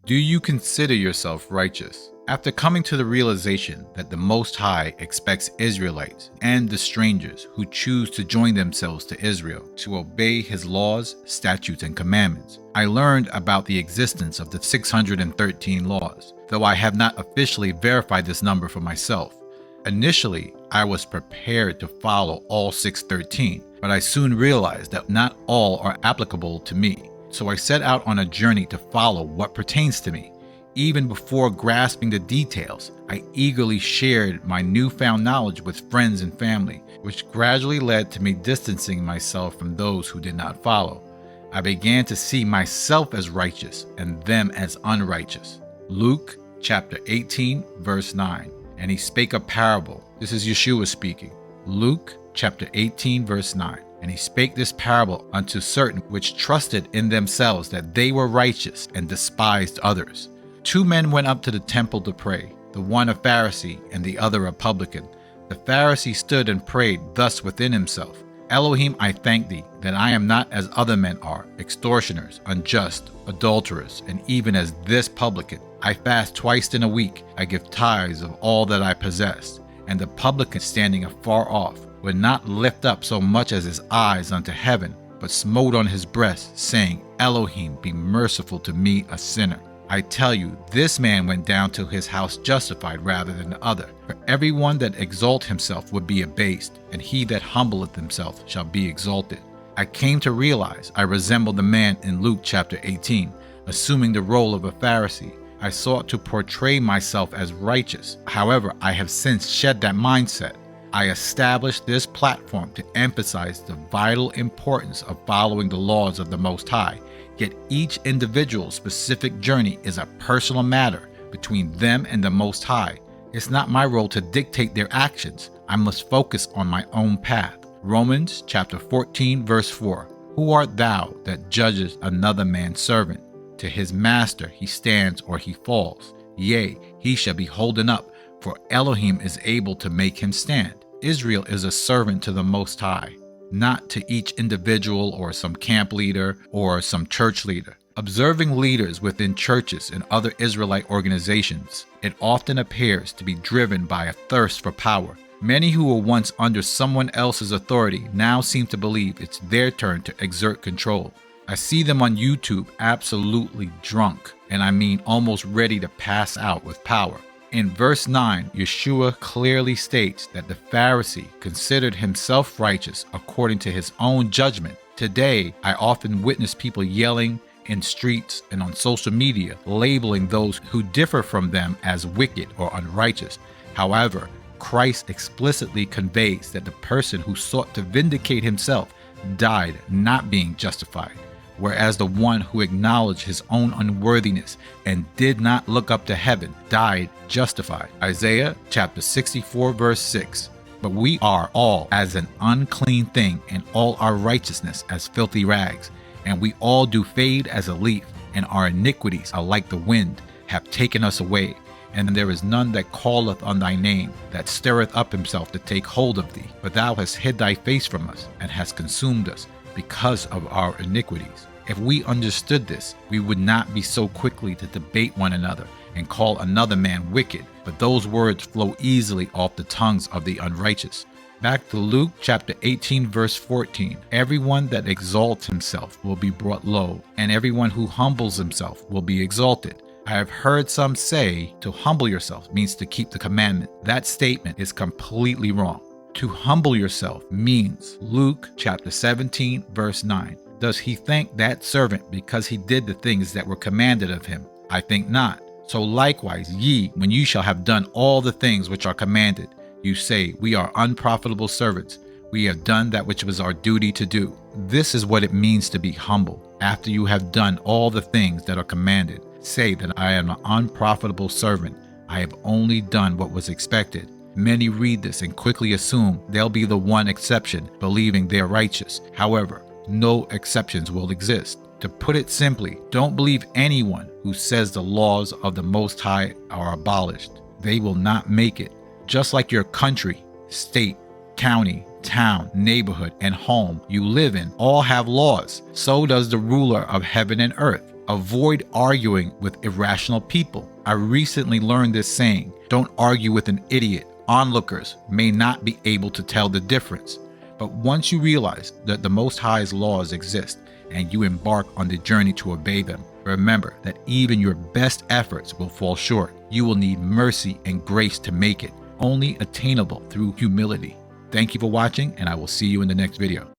Do you consider yourself righteous? After coming to the realization that the Most High expects Israelites and the strangers who choose to join themselves to Israel to obey his laws, statutes, and commandments, I learned about the existence of the 613 laws, though I have not officially verified this number for myself. Initially, I was prepared to follow all 613, but I soon realized that not all are applicable to me, so I set out on a journey to follow what pertains to me. Even before grasping the details, I eagerly shared my newfound knowledge with friends and family, which gradually led to me distancing myself from those who did not follow. I began to see myself as righteous and them as unrighteous. Luke chapter 18, verse 9. And he spake a parable. This is Yeshua speaking. Luke chapter 18, verse 9. And he spake this parable unto certain which trusted in themselves that they were righteous and despised others. 2 men went up to the temple to pray, the one a Pharisee and the other a Publican. The Pharisee stood and prayed thus within himself, Elohim, I thank thee that I am not as other men are, extortioners, unjust, adulterers, and even as this publican. I fast twice in a week, I give tithes of all that I possess. And the publican standing afar off would not lift up so much as his eyes unto heaven, but smote on his breast, saying, Elohim, be merciful to me, a sinner. I tell you, this man went down to his house justified rather than the other. For everyone that exalt himself would be abased, and he that humbleth himself shall be exalted. I came to realize I resembled the man in Luke chapter 18, assuming the role of a Pharisee. I sought to portray myself as righteous. However, I have since shed that mindset. I established this platform to emphasize the vital importance of following the laws of the Most High. Yet each individual's specific journey is a personal matter between them and the Most High. It's not my role to dictate their actions. I must focus on my own path. Romans chapter 14, verse 4. Who art thou that judgest another man's servant? To his master he stands or he falls. Yea, he shall be holden up, for Elohim is able to make him stand. Israel is a servant to the Most High, not to each individual or some camp leader or some church leader. Observing leaders within churches and other Israelite organizations, it often appears to be driven by a thirst for power. Many who were once under someone else's authority now seem to believe it's their turn to exert control. I see them on YouTube absolutely drunk, and I mean almost ready to pass out with power. In verse 9, Yeshua clearly states that the Pharisee considered himself righteous according to his own judgment. Today, I often witness people yelling in streets and on social media, labeling those who differ from them as wicked or unrighteous. However, Christ explicitly conveys that the person who sought to vindicate himself died not being justified, whereas the one who acknowledged his own unworthiness and did not look up to heaven died justified. Isaiah chapter 64, verse 6. But we are all as an unclean thing, and all our righteousness as filthy rags. And we all do fade as a leaf, and our iniquities are like the wind, have taken us away. And there is none that calleth on thy name, that stirreth up himself to take hold of thee. But thou hast hid thy face from us, and hast consumed us, because of our iniquities. If we understood this, we would not be so quickly to debate one another and call another man wicked, but those words flow easily off the tongues of the unrighteous. Back to Luke chapter 18, verse 14. Everyone that exalts himself will be brought low, and everyone who humbles himself will be exalted. I have heard some say to humble yourself means to keep the commandment. That statement is completely wrong. To humble yourself means, Luke chapter 17, verse 9. Does he thank that servant because he did the things that were commanded of him? I think not. So likewise, ye, when you shall have done all the things which are commanded, you say, we are unprofitable servants. We have done that which was our duty to do. This is what it means to be humble. After you have done all the things that are commanded, say that I am an unprofitable servant. I have only done what was expected. Many read this and quickly assume they'll be the one exception, believing they're righteous. However, no exceptions will exist. To put it simply, don't believe anyone who says the laws of the Most High are abolished. They will not make it. Just like your country, state, county, town, neighborhood, and home you live in all have laws, so does the ruler of heaven and earth. Avoid arguing with irrational people. I recently learned this saying, don't argue with an idiot. Onlookers may not be able to tell the difference. But once you realize that the Most High's laws exist and you embark on the journey to obey them, remember that even your best efforts will fall short. You will need mercy and grace to make it, only attainable through humility. Thank you for watching, and I will see you in the next video.